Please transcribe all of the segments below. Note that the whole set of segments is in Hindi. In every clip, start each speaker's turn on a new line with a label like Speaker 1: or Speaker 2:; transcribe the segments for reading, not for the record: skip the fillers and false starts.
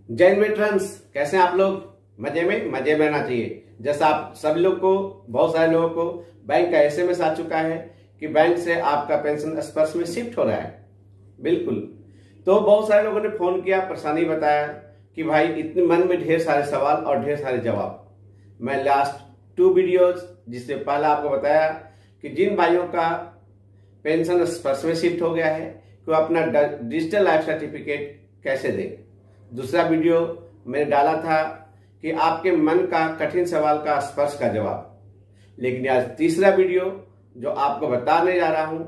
Speaker 1: जय हिंद वेटरन्स, कैसे हैं आप लोग? मजे में रहना चाहिए। जैसा आप सभी लोग को, बहुत सारे लोगों को बैंक का एसएमएस आ चुका है कि बैंक से आपका पेंशन स्पर्श में शिफ्ट हो रहा है। बिल्कुल। तो बहुत सारे लोगों ने फोन किया, परेशानी बताया कि भाई इतने मन में ढेर सारे सवाल और ढेर सारे जवाब। मैं लास्ट 2 वीडियोज, जिससे पहला आपको बताया कि जिन भाइयों का पेंशन स्पर्श में शिफ्ट हो गया है कि वो अपना डिजिटल लाइफ सर्टिफिकेट कैसे दें। दूसरा वीडियो मैंने डाला था कि आपके मन का कठिन सवाल का स्पर्श का जवाब। लेकिन आज तीसरा वीडियो जो आपको बताने जा रहा हूं,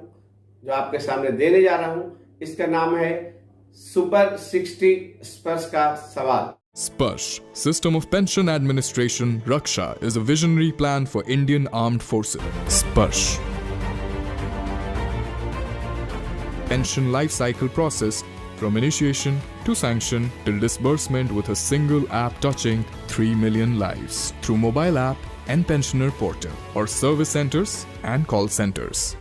Speaker 1: जो आपके सामने देने जा रहा हूं, इसका नाम है सुपर 60 स्पर्श का सवाल।
Speaker 2: Sparsh, System of Pension Administration, Raksha, is a visionary plan for Indian Armed Forces. Sparsh. Pension life cycle process from initiation to sanction till disbursement with a single app touching 3 million lives through mobile app and pensioner portal or service centers and call centers.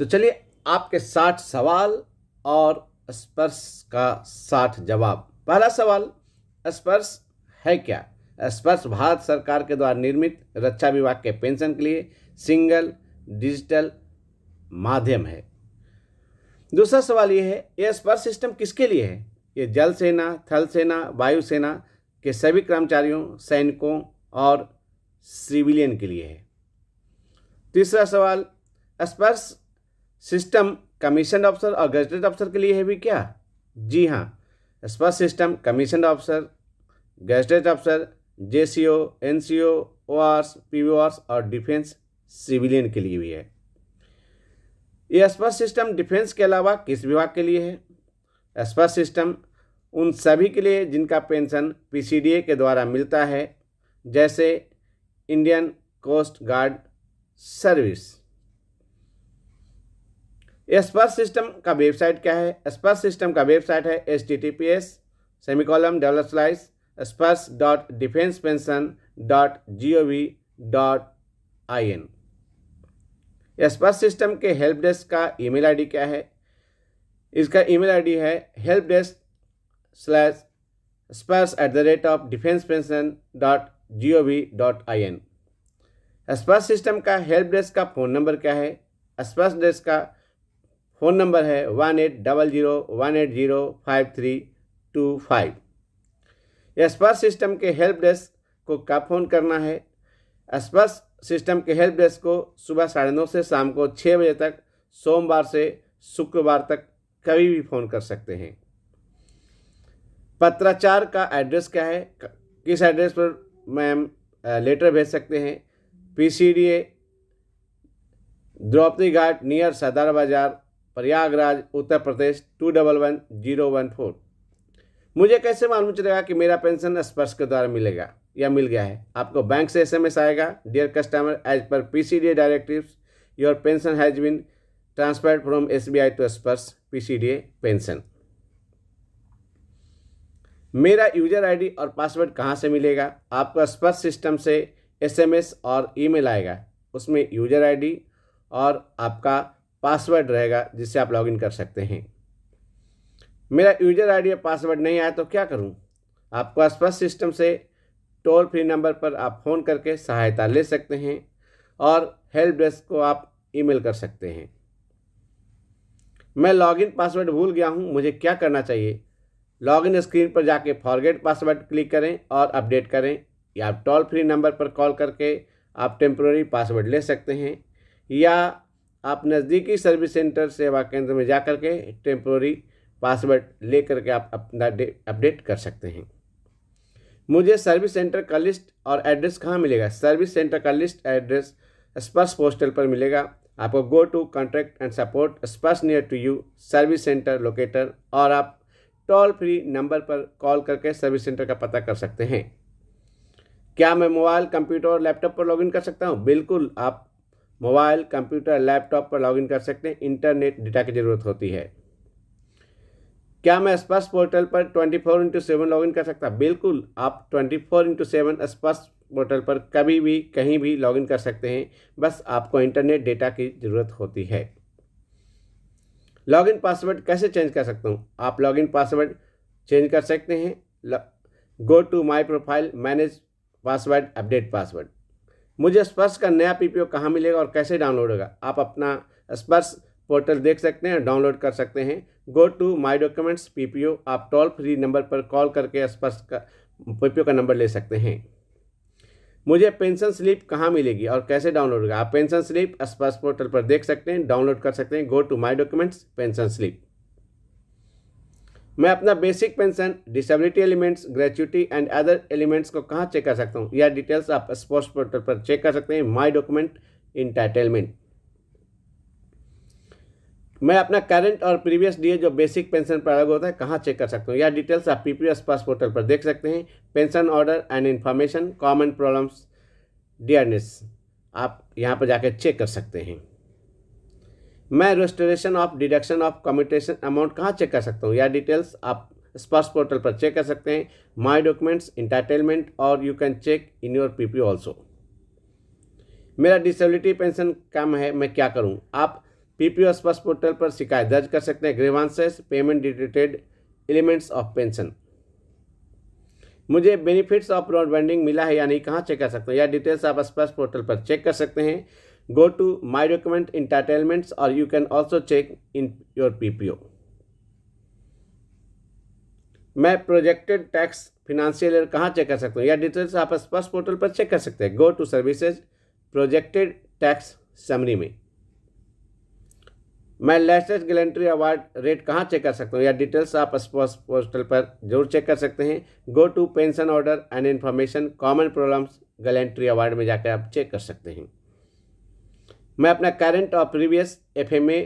Speaker 1: तो चलिए आपके 60 सवाल और स्पर्श का 60 जवाब। पहला सवाल, स्पर्श है क्या? स्पर्श भारत सरकार के द्वारा निर्मित रक्षा विभाग के पेंशन के लिए सिंगल डिजिटल माध्यम है। दूसरा सवाल ये है, यह स्पर्श सिस्टम किसके लिए है? ये जल सेना, थल सेना, वायु सेना के सभी कर्मचारियों, सैनिकों और सिविलियन के लिए है। तीसरा सवाल, स्पर्श सिस्टम कमीशन अफसर और गजेटेड अफसर के लिए है भी क्या? जी हाँ, स्पर्श सिस्टम कमीशन अफसर, गजेटेड अफसर, जेसीओ, एनसीओ, ओआरस, पीवीओआरस और डिफेंस सिविलियन के लिए भी है। यह स्पर्श सिस्टम डिफेंस के अलावा किस विभाग के लिए है? स्पर्श सिस्टम उन सभी के लिए जिनका पेंशन पीसीडीए के द्वारा मिलता है, जैसे इंडियन कोस्ट गार्ड सर्विस। यह स्पर्श सिस्टम का वेबसाइट क्या है? स्पर्श सिस्टम का वेबसाइट है https://spurs.defensepension.gov.in। स्पर्श सिस्टम के हेल्प डेस्क का ईमेल आईडी क्या है? इसका ईमेल आईडी है helpdesk/spurs@defensepension.gov.in। स्पर्श सिस्टम का हेल्प डेस्क का फ़ोन नंबर क्या है? स्पर्श डेस्क का फ़ोन नंबर है 1800-180-5325। स्पर्श सिस्टम के हेल्प डेस्क को कब फ़ोन करना है? स्पर्श सिस्टम के हेल्प डेस्क को सुबह 9:30 से शाम को 6 बजे तक, सोमवार से शुक्रवार तक कभी भी फ़ोन कर सकते हैं। पत्राचार का एड्रेस क्या है? किस एड्रेस पर मैम लेटर भेज सकते हैं? पीसीडीए, द्रौपदी घाट नियर सदर बाजार, प्रयागराज, उत्तर प्रदेश 211014। मुझे कैसे मालूम चलेगा कि मेरा पेंशन स्पर्श के द्वारा मिलेगा या मिल गया है? आपको बैंक से एसएमएस आएगा, dear customer, as per PCDA directives your pension has been transferred from SBI to SPARSH PCDA pension. मेरा यूजर आईडी और पासवर्ड कहाँ से मिलेगा? आपको स्पर्श सिस्टम से एसएमएस और ईमेल आएगा, उसमें यूजर आईडी और आपका पासवर्ड रहेगा जिससे आप लॉगिन कर सकते हैं। मेरा यूजर आईडी और पासवर्ड नहीं आया तो क्या करूं? आपको स्पर्श सिस्टम से टोल फ्री नंबर पर आप फ़ोन करके सहायता ले सकते हैं और हेल्प डेस्क को आप ईमेल कर सकते हैं। मैं लॉगिन पासवर्ड भूल गया हूं, मुझे क्या करना चाहिए? लॉगिन स्क्रीन पर जाके फॉरगेट पासवर्ड क्लिक करें और अपडेट करें, या आप टोल फ्री नंबर पर कॉल करके आप टेम्प्रोरी पासवर्ड ले सकते हैं, या आप नज़दीकी सर्विस सेंटर सेवा केंद्र में जाकर के टेम्प्रोरी पासवर्ड ले करके आप अपना अपडेट कर सकते हैं। मुझे सर्विस सेंटर का लिस्ट और एड्रेस कहाँ मिलेगा? सर्विस सेंटर का लिस्ट एड्रेस स्पर्श पोस्टल पर मिलेगा। आपको go to contact and support Sparsh near to you service centre locator, और आप टोल फ्री नंबर पर कॉल करके सर्विस सेंटर का पता कर सकते हैं। क्या मैं मोबाइल, कंप्यूटर और लैपटॉप पर लॉगिन कर सकता हूँ? बिल्कुल, आप मोबाइल, कंप्यूटर, लैपटॉप पर लॉगिन कर सकते हैं। इंटरनेट डेटा की ज़रूरत होती है। क्या मैं स्पर्श पोर्टल पर 24/7 लॉगिन कर सकता? बिल्कुल, आप 24/7 स्पर्श पोर्टल पर कभी भी कहीं भी लॉगिन कर सकते हैं, बस आपको इंटरनेट डेटा की ज़रूरत होती है। लॉगिन पासवर्ड कैसे चेंज कर सकता हूँ? आप लॉगिन पासवर्ड चेंज कर सकते हैं। Go to my profile, manage password, update password. मुझे स्पर्श का नया पीपीओ कहाँ मिलेगा और कैसे डाउनलोड होगा? आप अपना स्पर्श पोर्टल देख सकते हैं, डाउनलोड कर सकते हैं। Go to my documents PPO, आप टोल फ्री नंबर पर कॉल करके स्पर्श का पीपीओ का नंबर ले सकते हैं। मुझे पेंशन स्लिप कहाँ मिलेगी और कैसे डाउनलोड होगा? आप पेंशन स्लिप स्पर्श पोर्टल पर देख सकते हैं, डाउनलोड कर सकते हैं। Go to my documents, pension slip. मैं अपना basic pension, disability elements, gratuity and other elements को कहाँ चेक कर सकता हूँ? यह डिटेल्स आप स्पर्श पोर्टल पर चेक कर सकते हैं। माई डॉक्यूमेंट, इंटाइटलमेंट। मैं अपना करंट और प्रीवियस डीए जो बेसिक पेंशन पर अलग होता है कहाँ चेक कर सकता हूँ? यह डिटेल्स आप पीपीओ स्पर्श पोर्टल पर देख सकते हैं। Pension order and information, common problems, dearness, आप यहाँ पर जाकर चेक कर सकते हैं। मैं restoration of deduction of commutation amount कहाँ चेक कर सकता हूँ? यह डिटेल्स आप स्पर्श पोर्टल पर चेक कर सकते हैं। माई डॉक्यूमेंट्स, इंटाइटलमेंट, और you can check in your PPO also. मेरा डिसेबिलिटी पेंशन कम है, मैं क्या करूँ? आप पीपीओ स्पर्श पोर्टल पर शिकायत दर्ज कर सकते हैं। ग्रीवांसेस, पेमेंट डिटेटेड एलिमेंट्स ऑफ पेंशन। मुझे बेनिफिट्स ऑफ ब्रॉडबैंडिंग मिला है या नहीं कहाँ चेक कर सकते हैं? यह डिटेल्स आप स्पर्श पोर्टल पर चेक कर सकते हैं। Go to my document, entitlements, और you can also check in your PPO. मैं प्रोजेक्टेड टैक्स फिनेंशियल ईयर कहाँ चेक कर सकता हूँ? यह डिटेल्स आप स्पर्श पोर्टल पर चेक कर सकते हैं। Go to services, projected tax summary में। मैं लेटेस्ट गैलेंट्री अवार्ड रेट कहाँ चेक कर सकता हूँ? या डिटेल्स आप स्पर्श पोर्टल पर जरूर चेक कर सकते हैं। Go to pension order and information, common problems, gallantry award में जाकर आप चेक कर सकते हैं। मैं अपना करंट और प्रीवियस एफएमए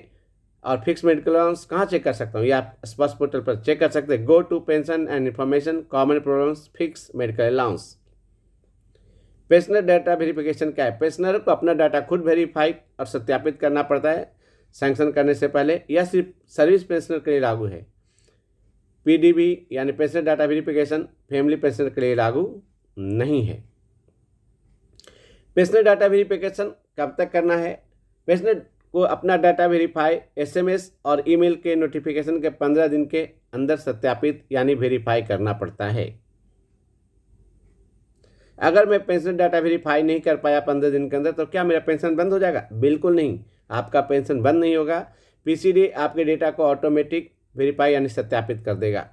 Speaker 1: और फिक्स मेडिकल अलाउंस कहाँ चेक कर सकता हूँ? या आप स्पर्श पोर्टल पर चेक कर सकते हैं। Go to pension and information, common problems, fix medical allowance. Pensioner data verification क्या है? पेंशनर को अपना डाटा खुद वेरीफाई और सत्यापित करना पड़ता है सैंक्शन करने से पहले। यह सिर्फ सर्विस पेंशनर के लिए लागू है। पीडीबी यानी pensioner data verification family pensioner के लिए लागू नहीं है। पेंशनर डाटा वेरिफिकेशन कब तक करना है? पेंशनर को अपना डाटा वेरीफाई एसएमएस और ईमेल के नोटिफिकेशन के 15 दिन के अंदर सत्यापित यानी वेरीफाई करना पड़ता है। अगर मैं पेंशन डाटा वेरीफाई नहीं कर पाया 15 दिन के अंदर तो क्या मेरा पेंशन बंद हो जाएगा? बिल्कुल नहीं, आपका पेंशन बंद नहीं होगा। पीसीडी आपके डेटा को ऑटोमेटिक वेरीफाई यानी सत्यापित कर देगा।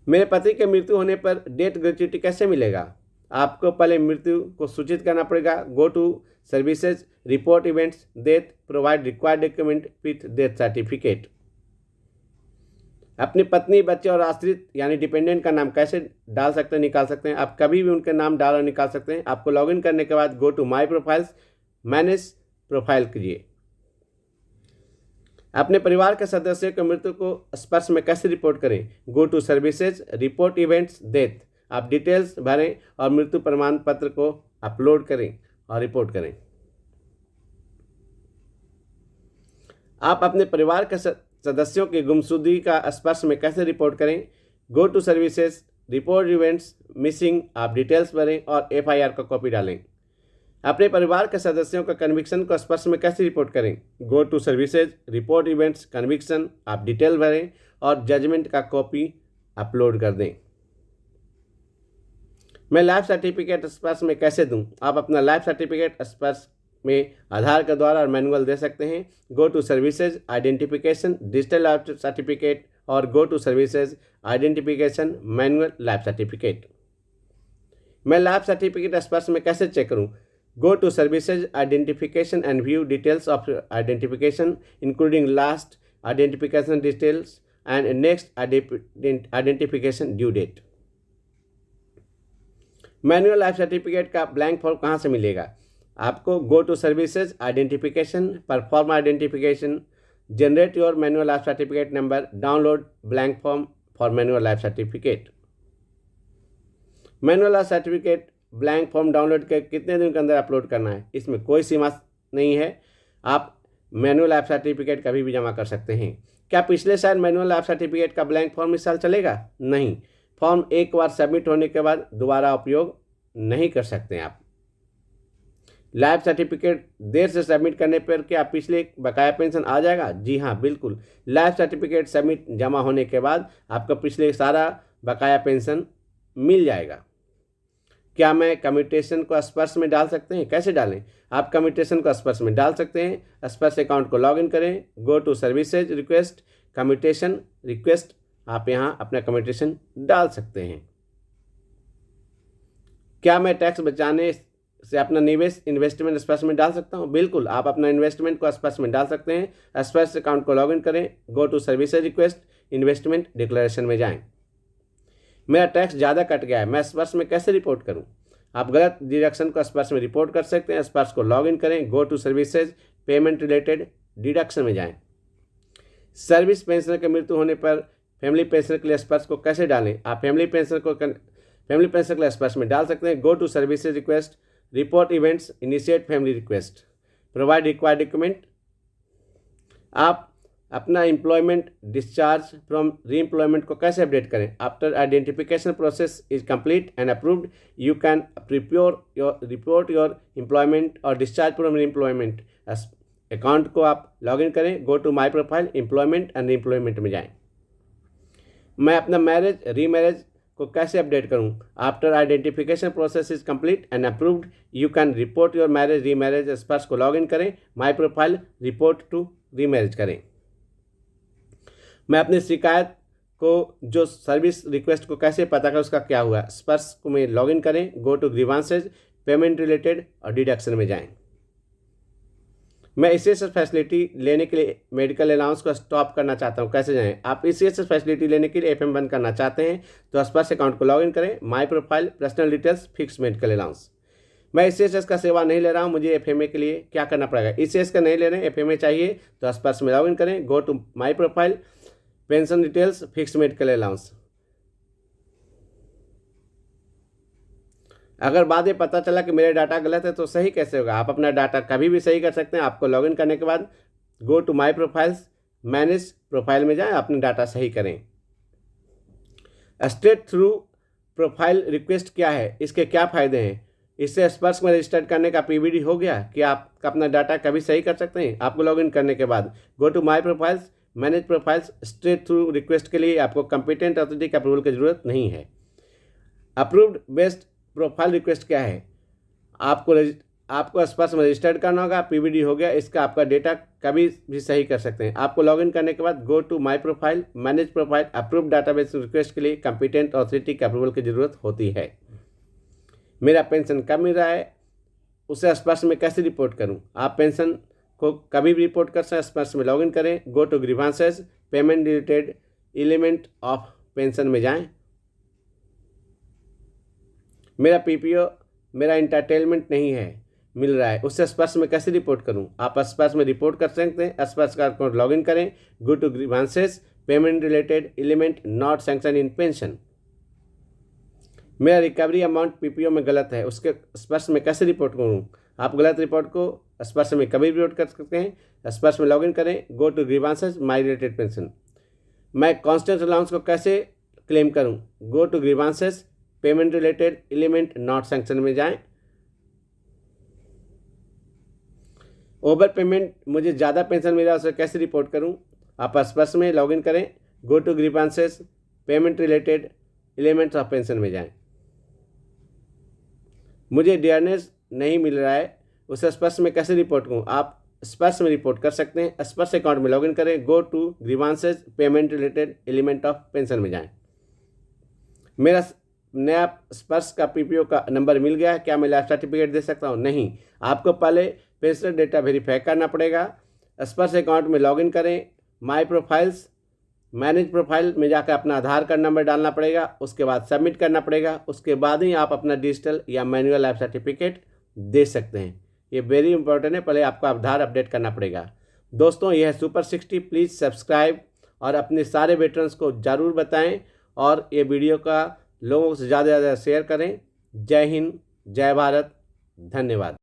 Speaker 1: मेरे पति के मृत्यु होने पर डेथ ग्रेच्युटी कैसे मिलेगा? आपको पहले मृत्यु को सूचित करना पड़ेगा। Go to services, report events, death, provide required document with death certificate. अपनी पत्नी, बच्चे और आश्रित यानी डिपेंडेंट का नाम कैसे डाल सकते हैं, निकाल सकते हैं? आप कभी भी उनके नाम डाल और निकाल सकते हैं। आपको लॉगिन करने के बाद go to my profiles, manage profile कीजिए। अपने परिवार के सदस्यों की मृत्यु को स्पर्श में कैसे रिपोर्ट करें? Go to services, report events, death. आप डिटेल्स भरें और मृत्यु प्रमाण पत्र को अपलोड करें और रिपोर्ट करें। आप अपने परिवार के सदस्यों की गुमशुदगी का स्पर्श में कैसे रिपोर्ट करें? Go to services, report events, missing. आप डिटेल्स भरें और एफआईआर का कॉपी डालें। अपने परिवार के सदस्यों का कन्विक्शन को स्पर्श में कैसे रिपोर्ट करें? Go to services, report events, conviction. आप डिटेल भरें और जजमेंट का कॉपी अपलोड कर दें। मैं लाइफ सर्टिफिकेट स्पर्श में कैसे दूं? आप अपना लाइफ सर्टिफिकेट स्पर्श में आधार के द्वारा और मैनुअल दे सकते हैं। Go to services, identification, digital life certificate, और go to services, identification, manual life certificate. मैं लाइफ सर्टिफिकेट स्पर्श में कैसे चेक करूं? Go to services, identification and view details of identification including last identification details and next identification due date. Manual life certificate का ब्लैंक फॉर्म कहाँ से मिलेगा? आपको go to services, identification, perform identification, generate your manual life certificate number, download blank form for manual life certificate. Manual life certificate blank form download के कितने दिन के अंदर अपलोड करना है? इसमें कोई सीमा नहीं है, आप मैनुअल लाइफ सर्टिफिकेट कभी भी जमा कर सकते हैं। क्या पिछले साल मैनुअल लाइफ सर्टिफिकेट का ब्लैंक फॉर्म इस साल चलेगा? नहीं, फॉर्म एक बार सबमिट होने के बाद दोबारा उपयोग नहीं कर सकते हैं आप। लाइफ सर्टिफिकेट देर से सबमिट करने पर क्या पिछले बकाया पेंशन आ जाएगा? जी हाँ, बिल्कुल। लाइफ सर्टिफिकेट सबमिट जमा होने के बाद आपका पिछले सारा बकाया पेंशन मिल जाएगा। क्या मैं कम्यूटेशन को स्पर्श में डाल सकते हैं? कैसे डालें? आप कम्यूटेशन को स्पर्श में डाल सकते हैं। स्पर्श अकाउंट को लॉगिन करें, go to services request, commutation request, आप यहाँ अपना कम्यूटेशन डाल सकते हैं। क्या मैं टैक्स बचाने से अपना निवेश इन्वेस्टमेंट स्पर्श में डाल सकता हूँ? बिल्कुल, आप अपना इन्वेस्टमेंट को स्पर्श में डाल सकते हैं। स्पर्श अकाउंट को लॉगिन करें, go to services request, investment declaration में जाएं। मेरा टैक्स ज़्यादा कट गया है, मैं स्पर्श में कैसे रिपोर्ट करूं? आप गलत डिडक्शन को स्पर्श में रिपोर्ट कर सकते हैं। स्पर्श को लॉगिन करें, go to services, payment related deduction में जाएं। सर्विस पेंशनर की मृत्यु होने पर फैमिली पेंशनर के लिए स्पर्श को कैसे डालें? आप फैमिली पेंशनर के लिए स्पर्श में डाल सकते हैं। Go to services request, report events, initiate family request, provide required document. आप अपना employment discharge from re employment को कैसे अपडेट करें? After identification process is complete and approved, you can report your employment और discharge from re employment. Account को आप लॉगिन करें, go to my profile, employment and re employment में जाएं। मैं अपना मैरिज रीमैरिज को कैसे अपडेट करूं? After identification process is complete and approved, you can report your marriage remarriage. SPARSH को लॉगिन करें, my profile, report to remarriage करें। मैं अपनी शिकायत को जो सर्विस रिक्वेस्ट को कैसे पता करें उसका क्या हुआ? स्पर्श को में लॉगिन करें, go to grievances, payment related और डिडक्शन में जाएं। मैं ECHS फैसिलिटी लेने के लिए मेडिकल अलाउंस को स्टॉप करना चाहता हूं, कैसे जाएं? आप ECHS फैसिलिटी लेने के लिए FM बंद करना चाहते हैं तो स्पर्श अकाउंट को लॉगिन करें, my profile, personal details, fix medical allowance. मैं ECHS का सेवा नहीं ले रहा हूं, मुझे FMA के लिए क्या करना पड़ेगा? ECHS का नहीं ले रहे हैं, FMA चाहिए तो स्पर्श में लॉगिन करें, go to my profile, pension details, fix medical allowance. अगर बाद में पता चला कि मेरे डाटा गलत है तो सही कैसे होगा? आप अपना डाटा कभी भी सही कर सकते हैं। आपको लॉगिन करने के बाद go to my profiles, manage profile में जाएं, अपने डाटा सही करें। स्ट्रेट थ्रू प्रोफाइल रिक्वेस्ट क्या है? इसके क्या फ़ायदे हैं? इससे स्पर्श में रजिस्टर्ड करने का PVD हो गया कि आप अपना डाटा कभी सही कर सकते हैं। आपको लॉगिन करने के बाद go to my profiles, manage profiles. Straight through request के लिए आपको कंपिटेंट अथॉरिटी का अप्रूवल की जरूरत नहीं है। अप्रूव्ड बेस्ड प्रोफाइल रिक्वेस्ट क्या है? आपको स्पर्श में रजिस्टर्ड करना होगा, PVD हो गया, इसका आपका डेटा कभी भी सही कर सकते हैं। आपको लॉगिन करने के बाद go to my profile, manage profile. Approved database request के लिए कंपिटेंट अथॉरिटी के अप्रूवल की जरूरत होती है। मेरा पेंशन कब मिल रहा है उसे स्पर्श में कैसे रिपोर्ट करूं? आप पेंशन को कभी भी रिपोर्ट कर सकते हैं। स्पर्श में लॉगिन करें, go to grievances, payment related element of pension में जाएं। मेरा PPO मेरा इंटरटेनमेंट नहीं है मिल रहा है, उससे स्पर्श में कैसे रिपोर्ट करूं? आप स्पर्श में रिपोर्ट कर सकते हैं। स्पर्श का अकाउंट लॉगिन करें, go to grievances, payment related element not sanction in pension. मेरा रिकवरी अमाउंट PPO में गलत है, उसके स्पर्श में कैसे रिपोर्ट करूं? आप गलत रिपोर्ट को स्पर्श में कभी रिपोर्ट कर सकते हैं। स्पर्श में लॉगिन करें, go to grievances, my related pension. मैं कांस्टेंट अलाउंस को कैसे क्लेम करूं? Go to grievances, payment related element not sanction में जाएं। ओवर पेमेंट, मुझे ज़्यादा पेंशन मिला उसे कैसे रिपोर्ट करूं? आप स्पर्श में लॉगिन करें, go to grievances, payment related elements of pension में जाएं। मुझे डियरनेस नहीं मिल रहा है उसे स्पर्श में कैसे रिपोर्ट करूं? आप स्पर्श में रिपोर्ट कर सकते हैं। स्पर्श अकाउंट में लॉगिन करें, go to grievances, payment related element of pension में जाएं। मेरा नया स्पर्श का PPO का नंबर मिल गया है, क्या मैं लाइफ सर्टिफिकेट दे सकता हूं? नहीं, आपको पहले पेंशन डेटा वेरीफाई करना पड़ेगा। स्पर्श अकाउंट में लॉगिन करें, माई प्रोफाइल्स, मैनेज प्रोफाइल में जाकर अपना आधार कार्ड नंबर डालना पड़ेगा, उसके बाद सबमिट करना पड़ेगा। उसके बाद ही आप अपना डिजिटल या मैनुअल लाइफ सर्टिफिकेट दे सकते हैं। ये वेरी इंपॉर्टेंट है, पहले आपका आधार अपडेट करना पड़ेगा। दोस्तों, यह है सुपर 60। प्लीज़ सब्सक्राइब और अपने सारे वेटरन्स को ज़रूर बताएं और ये वीडियो का लोगों से ज़्यादा से ज़्यादा शेयर करें। जय हिंद, जय भारत, धन्यवाद।